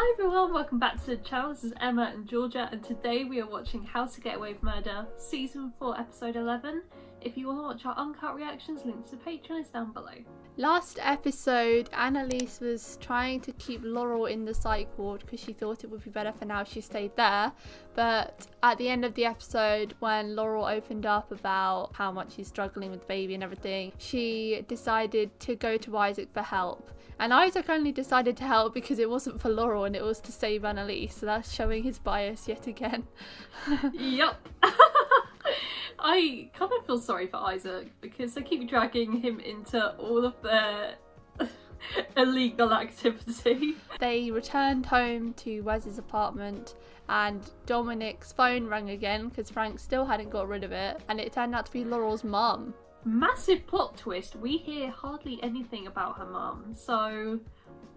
Hi everyone, welcome back to the channel. This is Emma and Georgia, and today we are watching How to Get Away with Murder, Season 4, Episode 11. If you want to watch our uncut reactions, links to Patreon is down below. Last episode, Annalise was trying to keep Laurel in the psych ward because she thought it would be better for now if she stayed there. But at the end of the episode, when Laurel opened up about how much she's struggling with the baby and everything, she decided to go to Isaac for help. And Isaac only decided to help because it wasn't for Laurel and it was to save Annalise. So that's showing his bias yet again. Yup. I kind of feel sorry for Isaac because they keep dragging him into all of their illegal activity. They returned home to Wes's apartment and Dominic's phone rang again because Frank still hadn't got rid of it, and it turned out to be Laurel's mum. Massive plot twist. We hear hardly anything about her mum, so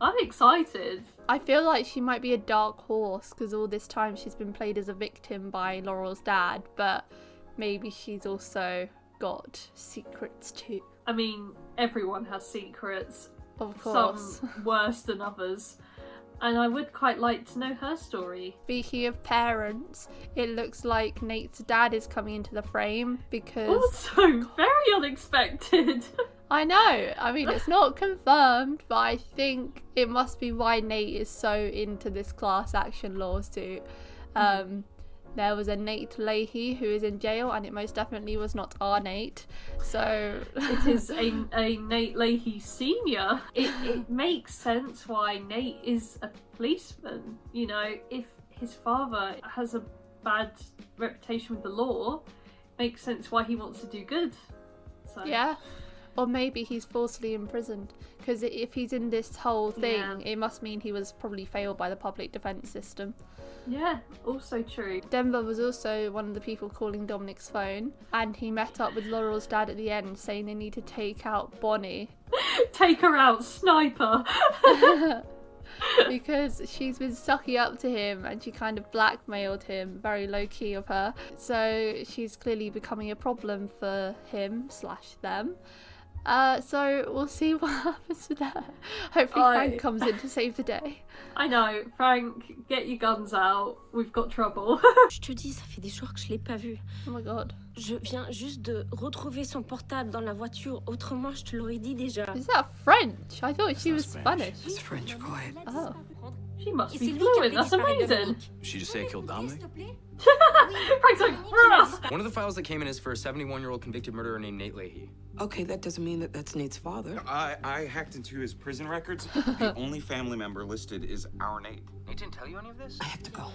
I'm excited. I feel like she might be a dark horse because all this time she's been played as a victim by Laurel's dad, but maybe she's also got secrets too. I mean, everyone has secrets. Of course. Some worse than others. And I would quite like to know her story. Speaking of parents, it looks like Nate's dad is coming into the frame because... Also, very unexpected. I know. I mean, it's not confirmed, but I think it must be why Nate is so into this class action lawsuit. There was a Nate Leahy who is in jail, and it most definitely was not our Nate. So it is a Nate Leahy senior. It makes sense why Nate is a policeman. You know, if his father has a bad reputation with the law, makes sense why he wants to do good. So. Yeah. Or maybe he's falsely imprisoned, because if he's in this whole thing, it must mean he was probably failed by the public defence system. Yeah, also true. Denver was also one of the people calling Dominic's phone, and he met up with Laurel's dad at the end saying they need to take out Bonnie. Take her out, sniper! Because she's been sucking up to him and she kind of blackmailed him, very low key of her. So she's clearly becoming a problem for him/them. So we'll see what happens with that. Hopefully Frank comes in to save the day. I know, Frank, get your guns out. We've got trouble. Je te dis, ça fait des jours que je l'ai pas vu. Oh my god. Je viens juste de retrouver son portable dans la voiture. Autrement, je te l'aurais dit déjà. Is that French? I thought she was Spanish. It's French, quiet. Oh. She must be fluent, that's amazing. She just say I killed Dominic? Frank's like, bruh. One of the files that came in is for a 71-year-old convicted murderer named Nate Leahy. Okay, that doesn't mean that that's Nate's father. I hacked into his prison records. The only family member listed is our Nate. Nate didn't tell you any of this? I have to go.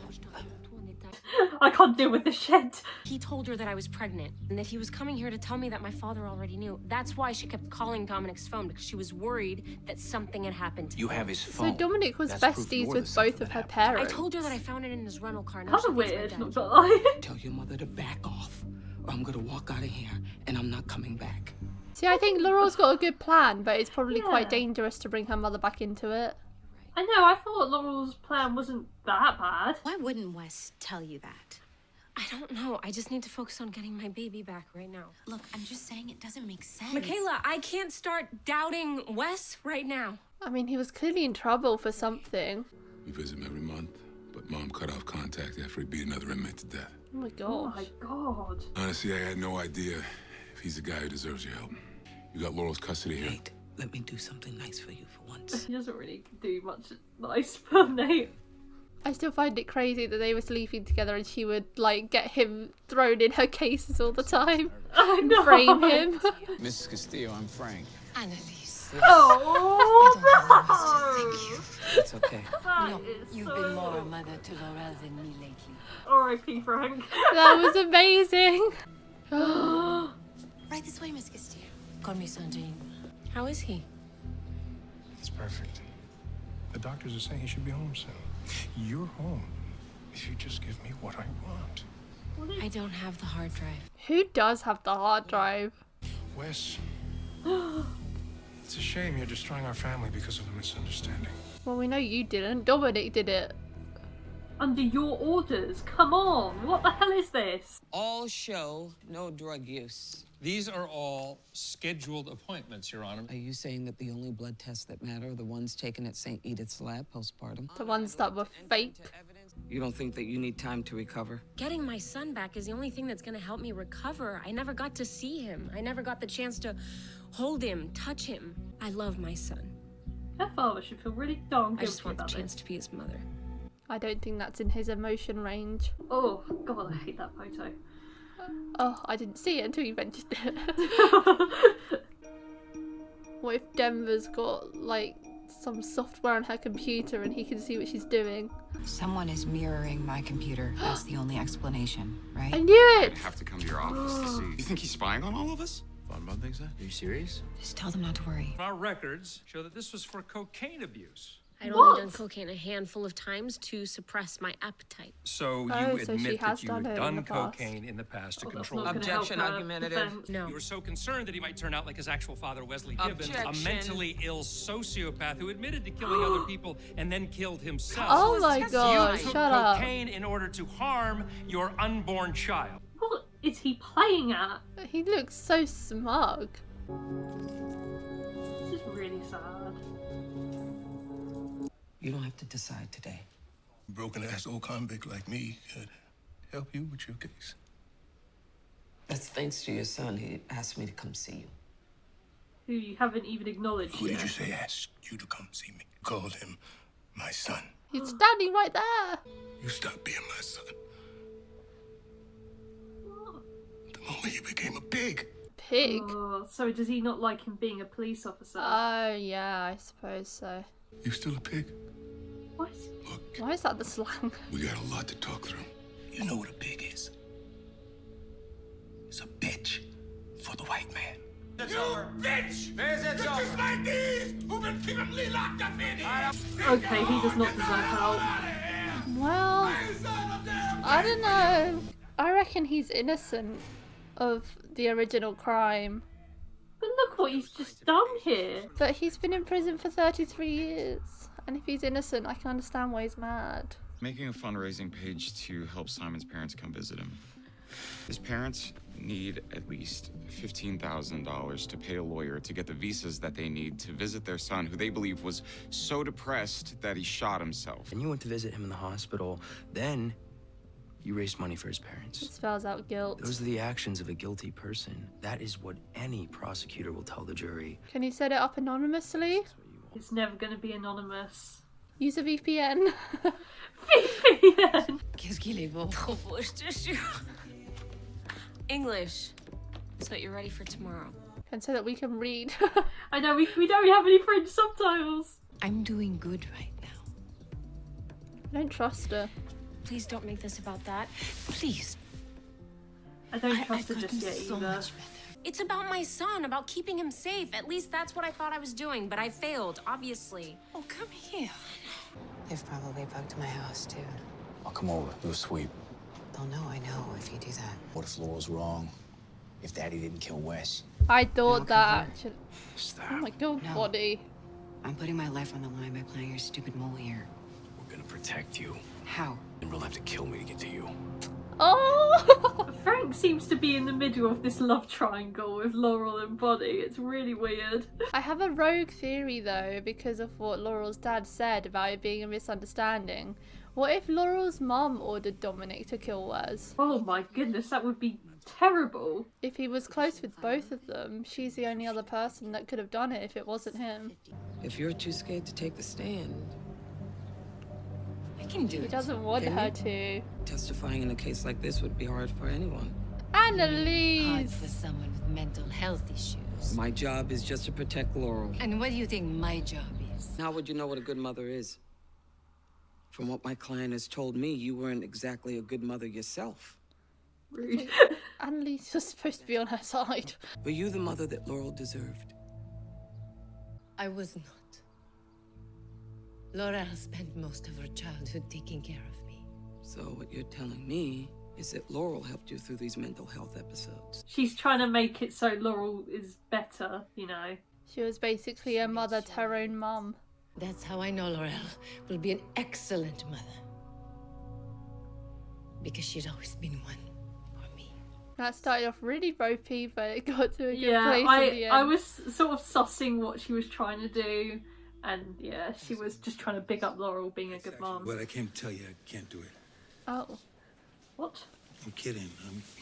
I can't deal with the shit. He told her that I was pregnant and that he was coming here to tell me that my father already knew. That's why she kept calling Dominic's phone, because she was worried that something had happened to him. You have his phone. So Dominic was besties with both of her parents. I told her that I found it in his rental car. Kind of weird, not gonna lie. Tell your mother to back off, or I'm gonna walk out of here and I'm not coming back. See, I think Laurel's got a good plan, but it's probably quite dangerous to bring her mother back into it. I know, I thought Laurel's plan wasn't that bad. Why wouldn't Wes tell you that? I don't know. I just need to focus on getting my baby back right now. Look, I'm just saying it doesn't make sense. Michaela, I can't start doubting Wes right now. I mean, he was clearly in trouble for something. We visit him every month, but Mom cut off contact after he beat another inmate to death. Oh my god. Oh my god. Honestly, I had no idea if he's the guy who deserves your help. You got Laurel's custody here. Nate, let me do something nice for you for once. He doesn't really do much nice for Nate. I still find it crazy that they were sleeping together and she would, like, get him thrown in her cases all the time. I know. Frame him. Mrs. Castillo, I'm Frank. Annalise. Oh, Thank you. It's okay. no. You've been more a mother to Laurel than me lately. R.I.P. Frank. That was amazing. Right this way, Miss Castillo. Call me Sandrine. How is he? It's perfect. The doctors are saying he should be home soon. You're home if you just give me what I want. I don't have the hard drive. Who does have the hard drive? Wes, it's a shame you're destroying our family because of a misunderstanding. Well, we know you didn't. Dominic did it. under your orders. Come on, what the hell is this? All show, no drug use. These are all scheduled appointments, Your Honor. Are you saying that the only blood tests that matter are the ones taken at St. Edith's lab postpartum? The ones that were fake. You don't think that you need time to recover? Getting my son back is the only thing that's gonna help me recover. I never got to see him. I never got the chance to hold him, touch him. I love my son. Her father should feel really darn I just guilty want the about chance this. to be his mother. I don't think that's in his emotion range. Oh, God, I hate that photo. Oh, I didn't see it until you mentioned it. What if Denver's got, like, some software on her computer and he can see what she's doing? Someone is mirroring my computer. That's the only explanation, right? I knew it! I have to come to your office to see. You think he's spying on all of us? Thought about things, Are you serious? Just tell them not to worry. Our records show that this was for cocaine abuse. I'd What? only done cocaine a handful of times to suppress my appetite. So Oh, you so she admit has that you done had it in done the past. cocaine in the past to Oh, that's control not the gonna help Objection, her argumentative. defense. No. You were so concerned that he might turn out like his actual father, Wesley Gibbons, a Objection. mentally ill sociopath who admitted to killing other people and then killed himself. Oh my That's god, You took shut up. cocaine in order to harm your unborn child. What is he playing at? He looks so smug. This is really sad. You don't have to decide today. A broken-ass old convict like me could help you with your case. That's thanks to your son. He asked me to come see you. Who you haven't even acknowledged Who did yet. you say asked you to come see me? Call him my son. He's standing right there. You stopped being my son the moment you became a pig. Pig. Oh, so does he not like him being a police officer? Oh, yeah, I suppose so. You still a pig? What? Look, Why is that the slang? We got a lot to talk through. you know what a pig is? It's a bitch for the white man. Okay, he does not deserve help. Well, I don't know. I reckon he's innocent of the original crime. But look what he's just done here. But he's been in prison for 33 years. And if he's innocent, I can understand why he's mad. Making a fundraising page to help Simon's parents come visit him. His parents need at least $15,000 to pay a lawyer to get the visas that they need to visit their son, who they believe was so depressed that he shot himself. And you went to visit him in the hospital. Then you raised money for his It parents. spells out guilt. Those are the actions of a guilty person. That is what any prosecutor will tell the jury. Can you set it up anonymously? It's never going to be anonymous. Use a VPN. VPN. Qu'est-ce qu'il est beau. English. So that you're ready for tomorrow. And so that we can read. I know, we don't have any French subtitles. I'm doing good right now. I don't trust her. Please don't make this about that. Please. I don't I've trust her gotten just yet so either. much better. It's about my son, about keeping him safe. At least that's what I thought I was doing, but I failed, obviously. Oh, come here. They've probably bugged my house, too. I'll come over, do a sweep. They'll know I know if you do that. What if Laurel's wrong? If Daddy didn't kill Wes? I thought No, that come on. actually. Stop. Oh my god, No. body. I'm putting my life on the line by playing your stupid mole here. We're gonna protect you. How? And we'll have to kill me to get to you. Oh! Frank seems to be in the middle of this love triangle with Laurel and Bonnie. It's really weird. I have a rogue theory though, because of what Laurel's dad said about it being a misunderstanding. What if Laurel's mum ordered Dominic to kill Wes? Oh my goodness, that would be terrible. If he was close with both of them, she's the only other person that could have done it if it wasn't him. If you're too scared to take the stand, I can do He it. doesn't want Can her you? to. testifying in a case like this would be hard for anyone. Hard Annalise! for someone with mental health issues. My job is just to protect Laurel. And what do you think my job is? How would you know what a good mother is? From what my client has told me, you weren't exactly a good mother yourself. Rude. Annalise was supposed to be on her side. Were you the mother that Laurel deserved? I was not. Laurel spent most of her childhood taking care of me. So what you're telling me is that Laurel helped you through these mental health episodes. She's trying to make it so Laurel is better, you know. She was basically a mother to her own mum. That's how I know Laurel will be an excellent mother. because she'd always been one for me. That started off really ropey, but it got to a good Yeah, place at the end. I was sort of sussing what she was trying to do, and yeah, she was just trying to big up Laurel being a good mom. Well, I can't tell you I can't do it. Oh. What? I'm kidding.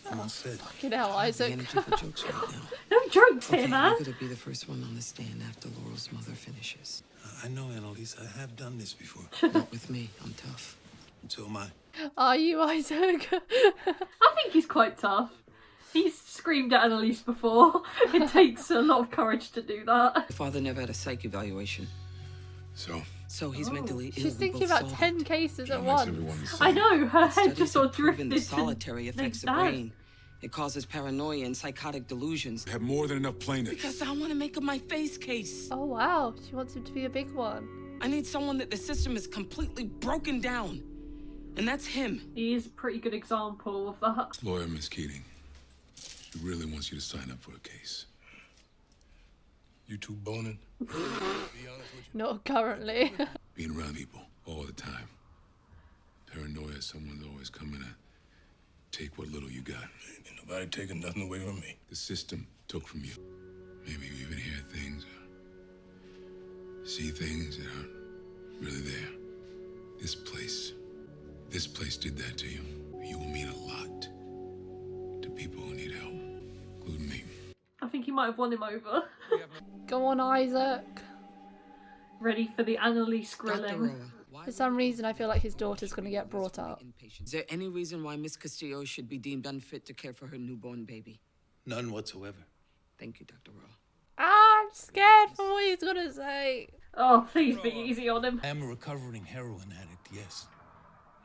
I'm all set. Fucking hell, Isaac. The energy for jokes right now. No jokes Okay, here, man. you're gonna be the first one on the stand after Laurel's mother finishes. I know, Annalise. I have done this before. Not with me. I'm tough. And so am I. Are you, Isaac? I think he's quite tough. He's screamed at Annalise before. It takes a lot of courage to do that. My father never had a psych evaluation. So he's mentally ill. She's We thinking both about saw 10 that. cases at Makes once. everyone the same. I know, her head Studies just sort of have proven drifted the solitary affects the that. brain. It causes paranoia and psychotic delusions. Have more than enough plaintiffs. Because I want to make him my face case. Oh wow, she wants him to be a big one. I need someone that the system is completely broken down. And that's him. He is a pretty good example of that. Lawyer, Miss Keating. She really wants you to sign up for a case. You two boning? Be honest with you. Not currently. Being around people all the time. Paranoia, someone's always coming to take what little you got. Ain't nobody taking nothing away from me. The system took from you. Maybe you even hear things or see things that aren't really there. This place did that to you. You will mean a lot to people who need help, including me. I think you might have won him over. Go on, Isaac. Ready for the Annalise grilling. For some reason, I feel like his daughter's going to get brought up. Is there any reason why Miss Castillo should be deemed unfit to care for her newborn baby? None whatsoever. Thank you, Dr. Laurel. I'm scared for what he's going to say. Oh, please be easy on him. I am a recovering heroin addict, yes.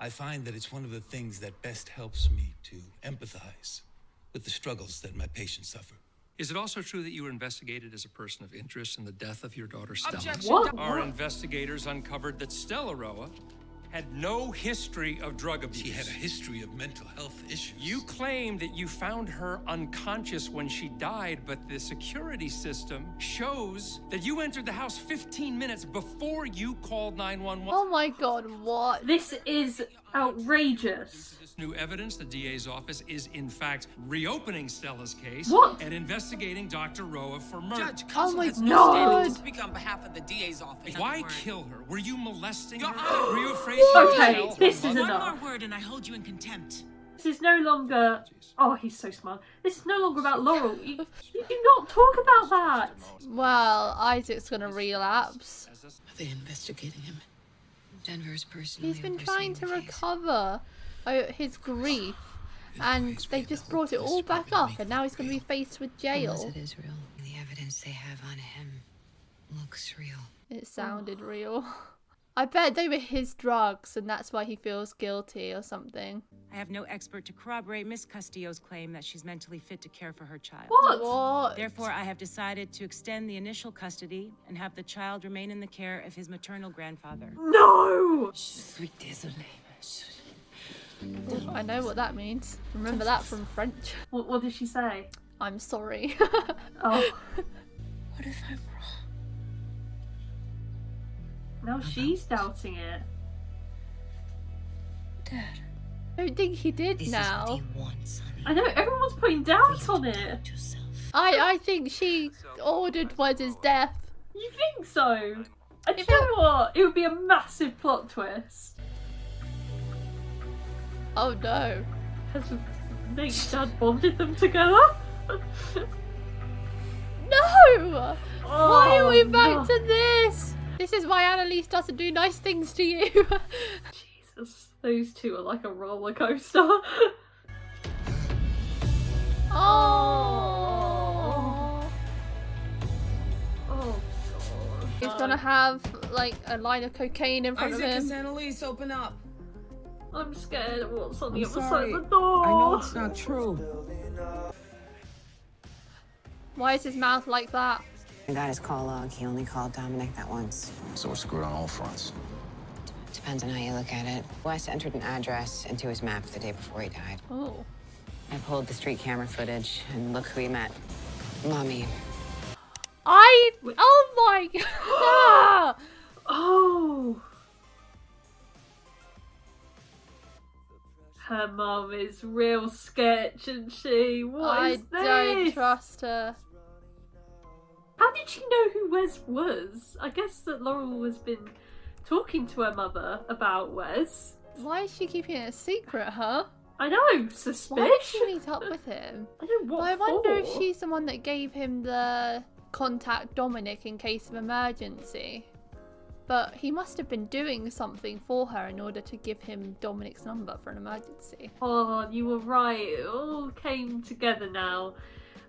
I find that it's one of the things that best helps me to empathize with the struggles that my patients suffer. Is it also true that you were investigated as a person of interest in the death of your daughter, Stella? Objection. What? Our investigators uncovered that Stella Roa had no history of drug abuse. She had a history of mental health issues. You claim that you found her unconscious when she died, but the security system shows that you entered the house 15 minutes before you called 911. Oh my god, what? This is outrageous. This new evidence, the DA's office is in fact reopening Stella's case. What? And investigating Dr. Roa for murder. Judge, Oh counsel my has no standing to God. speak on behalf of the DA's office. Why kill her? Were you molesting Your her? Honor. Were you afraid she would Okay, tell her this is mother? enough. word and I hold you in contempt. This is no longer... Oh, he's so smart. This is no longer about Laurel. You do not talk about that. Well, Isaac's going to relapse. Are they investigating him? Denver's personally He's been overseeing trying to the case. recover his grief, and they just brought it all back up, and now he's going to be faced with Unless jail. it is real. The evidence they have on him looks real. It sounded real. I bet they were his drugs, and that's why he feels guilty or something. I have no expert to corroborate Miss Castillo's claim that she's mentally fit to care for her child. What? What? Therefore, I have decided to extend the initial custody and have the child remain in the care of his maternal grandfather. No! I know what that means. Remember that from French. What did she say? I'm sorry. Oh, What if I'm wrong? now she's doubting it. Dad, I don't think he did this now. is what he wants, honey. I know, everyone's putting doubt on it. Yourself. I think she ordered Wes's death. You think so? And you know what? It would be a massive plot twist. Oh no. Has Nate's dad bonded them together? No! Why are we back no. to this? This is why Annalise doesn't do nice things to you. Jesus, those two are like a roller coaster. Oh. Oh, God. He's gonna have like a line of cocaine in front Isaac, of it's him. Annalise, open up. I'm scared of what's on the I'm other sorry. side of the door. I know it's not true. Why is his mouth like that? I got his call log. He only called Dominic that once. So we're screwed on all fronts. Depends on how you look at it. Wes entered an address into his map the day before he died. Oh. I pulled the street camera footage, and look who he met. Mommy. Oh my god! Oh. Her mum is real sketch, isn't she? What is this? I don't trust her. How did she know who Wes was? I guess that Laurel has been talking to her mother about Wes. Why is she keeping it a secret, huh? I know, suspicious. Why did she meet up with him? I don't know what I wonder if for. she's the one that gave him the contact Dominic in case of emergency. But he must have been doing something for her in order to give him Dominic's number for an emergency. Oh, you were right. It all came together now.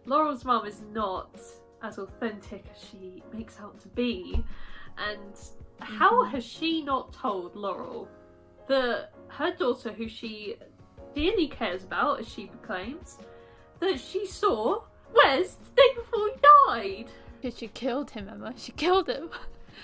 Laurel's mum is not as authentic as she makes out to be. And how has she not told Laurel that her daughter, who she dearly cares about, as she proclaims, that she saw Wes the day before he died? Because she killed him, Emma. She killed him.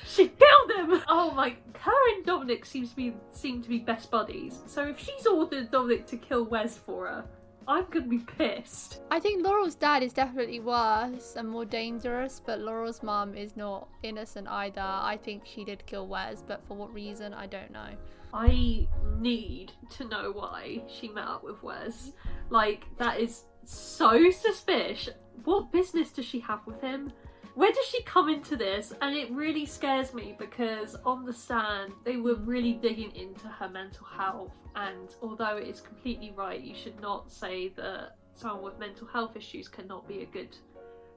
She killed him! Oh my, her and Dominic seem to be best buddies. So if she's ordered Dominic to kill Wes for her, I'm gonna be pissed. I think Laurel's dad is definitely worse and more dangerous, but Laurel's mum is not innocent either. I think she did kill Wes, but for what reason, I don't know. I need to know why she met up with Wes. Like, that is so suspicious. What business does she have with him? Where does she come into this? And it really scares me because on the stand, they were really digging into her mental health. And although it is completely right, you should not say that someone with mental health issues cannot be a good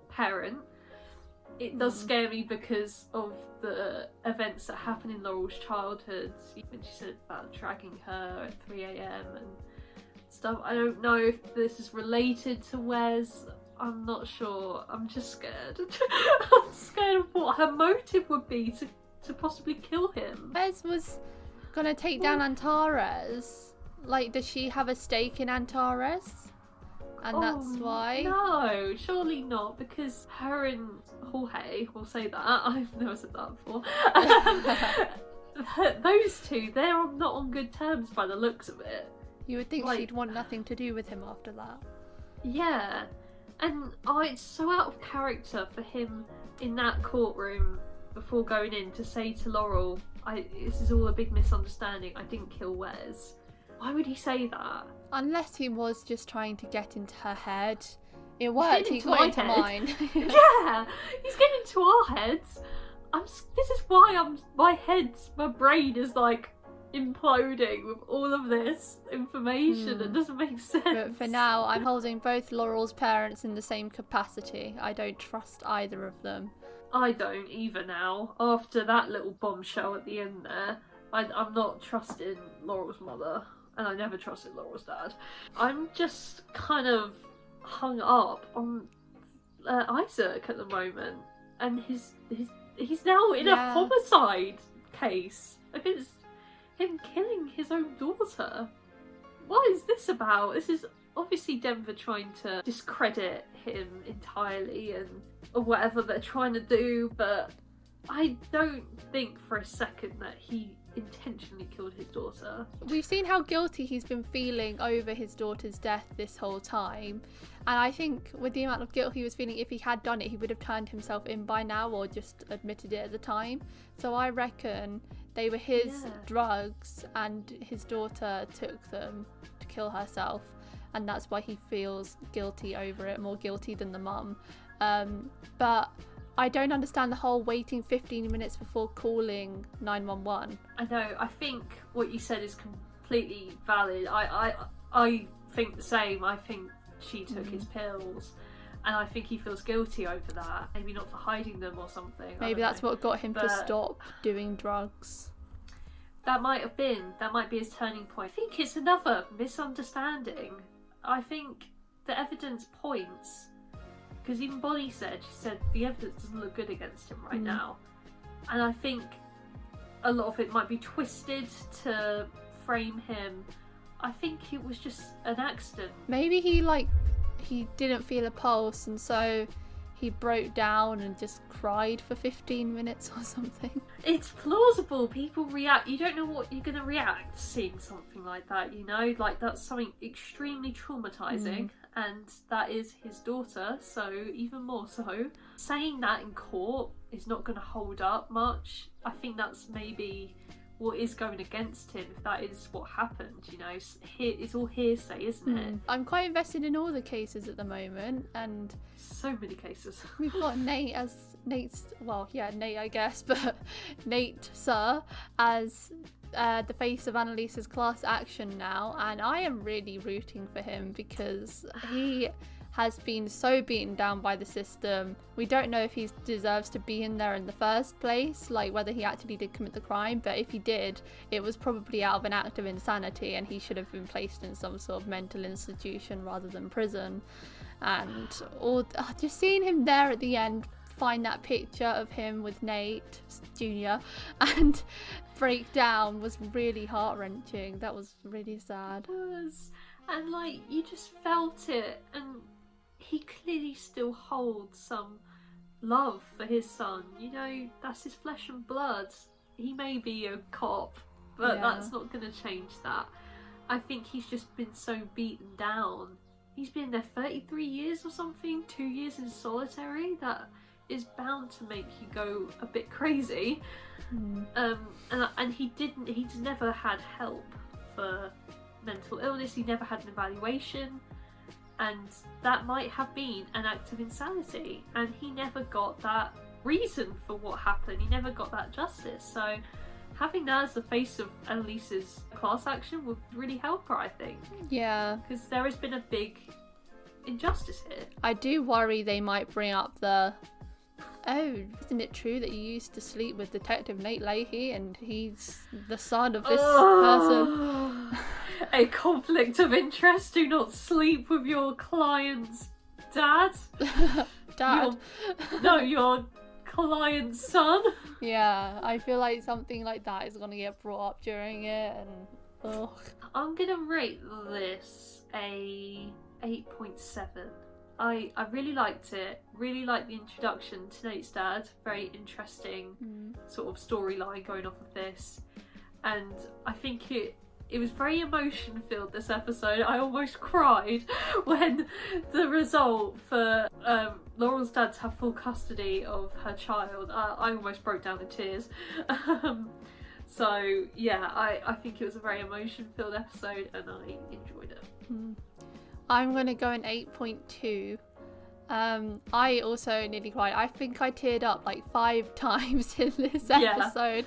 parent. It does scare me because of the events that happen in Laurel's childhood. When she said about dragging her at 3 a.m. and stuff. I don't know if this is related to Wes. I'm not sure. I'm just scared. I'm scared of what her motive would be to possibly kill him. Wes was gonna take down Antares. Like, does she have a stake in Antares? And that's why? No, surely not, because her and Jorge, we'll say that. I've never said that before. Those two, they're not on good terms by the looks of it. You would think she'd want nothing to do with him after that. Yeah. And it's so out of character for him in that courtroom before going in to say to Laurel, this is all a big misunderstanding, I didn't kill Wes. Why would he say that? Unless he was just trying to get into her head. It worked, he got into mine. Yeah, he's getting into our heads. This is why my brain is like imploding with all of this information. It doesn't make sense. But for now, I'm holding both Laurel's parents in the same capacity. I don't trust either of them. I don't either now. After that little bombshell at the end there, I'm not trusting Laurel's mother, and I never trusted Laurel's dad. I'm just kind of hung up on Isaac at the moment, and he's now in a homicide case against him killing his own daughter. What is this about? This is obviously Denver trying to discredit him entirely or whatever they're trying to do, but I don't think for a second that he intentionally killed his daughter. We've seen how guilty he's been feeling over his daughter's death this whole time, and I think with the amount of guilt he was feeling, if he had done it, he would have turned himself in by now or just admitted it at the time. So I reckon they were his drugs and his daughter took them to kill herself, and that's why he feels guilty over it, more guilty than the mum. But I don't understand the whole waiting 15 minutes before calling 911. I know, I think what you said is completely valid. I think the same. I think she took his pills, and I think he feels guilty over that. Maybe not for hiding them or something. Maybe that's what got him to stop doing drugs. That might be his turning point. I think it's another misunderstanding. I think the evidence points, because even Bonnie said, the evidence doesn't look good against him right now. And I think a lot of it might be twisted to frame him. I think it was just an accident. Maybe he didn't feel a pulse, and so he broke down and just cried for 15 minutes or something. It's plausible. People react. You don't know what you're going to react seeing something like that, you know? Like, that's something extremely traumatizing. And that is his daughter, so even more so. Saying that in court is not going to hold up much. I think that's maybe what is going against him if that is what happened. You know, it's all hearsay, isn't it? I'm quite invested in all the cases at the moment, and so many cases. We've got Nate as Nate's, well, yeah, Nate, I guess, but Nate Sir as the face of Annalise's class action now, and I am really rooting for him because he has been so beaten down by the system. We don't know if he deserves to be in there in the first place, like whether he actually did commit the crime, but if he did, it was probably out of an act of insanity and he should have been placed in some sort of mental institution rather than prison. And just seeing him there at the end, find that picture of him with Nate Jr. and break down was really heart-wrenching. That was really sad. It was. And like, you just felt it, and he clearly still holds some love for his son. You know, that's his flesh and blood. He may be a cop, but that's not going to change that. I think he's just been so beaten down. He's been there 33 years or something, 2 years in solitary. That is bound to make you go a bit crazy. And he's never had help for mental illness. He never had an evaluation, and that might have been an act of insanity, and he never got that reason for what happened. He never got that justice. So having that as the face of Annalise's class action would really help her, I think. Yeah, because there has been a big injustice here. I do worry they might bring up the, oh, isn't it true that you used to sleep with Detective Nate Leahy and he's the son of this person? A conflict of interest. Do not sleep with your client's dad. Your client's son. Yeah, I feel like something like that is going to get brought up during it, and ugh. I'm going to rate this a 8.7. I really liked it. Really liked the introduction to Nate's dad. Very interesting sort of storyline going off of this. And I think it was very emotion filled, this episode. I almost cried when the result for Laurel's dad to have full custody of her child. I almost broke down in tears. So yeah, I think it was a very emotion filled episode and I enjoyed it. I'm going to go an 8.2. I also nearly cried. I think I teared up like 5 times in this episode.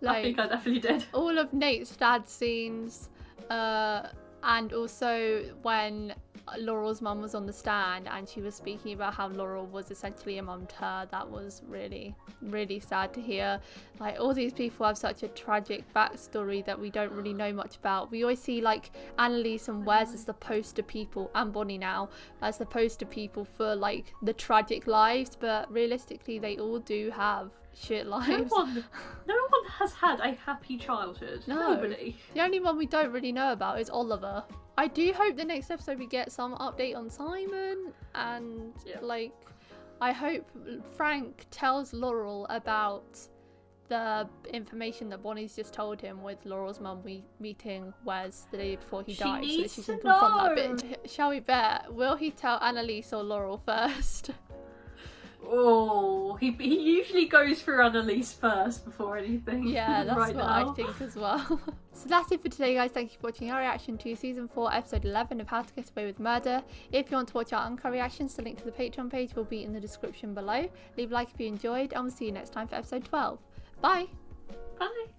Like, I think I definitely did. All of Nate's dad scenes, and also when Laurel's mum was on the stand and she was speaking about how Laurel was essentially a mum to her. That was really, really sad to hear. Like, all these people have such a tragic backstory that we don't really know much about. We always see like Annalise and Wes as the poster people, and Bonnie now as the poster people for like the tragic lives, but realistically they all do have shit lives. No one has had a happy childhood. No. Nobody. The only one we don't really know about is Oliver. I do hope the next episode we get some update on Simon, and like, I hope Frank tells Laurel about the information that Bonnie's just told him with Laurel's mum meeting Wes the day before he died, so that she can confront that bitch. Shall we bet? Will he tell Annalise or Laurel first? Oh, he usually goes for Annalise first before anything. Yeah, that's right what now. I think as well. So that's it for today, guys. Thank you for watching our reaction to Season 4, Episode 11 of How to Get Away with Murder. If you want to watch our uncut reactions, the link to the Patreon page will be in the description below. Leave a like if you enjoyed, and we'll see you next time for Episode 12. Bye! Bye!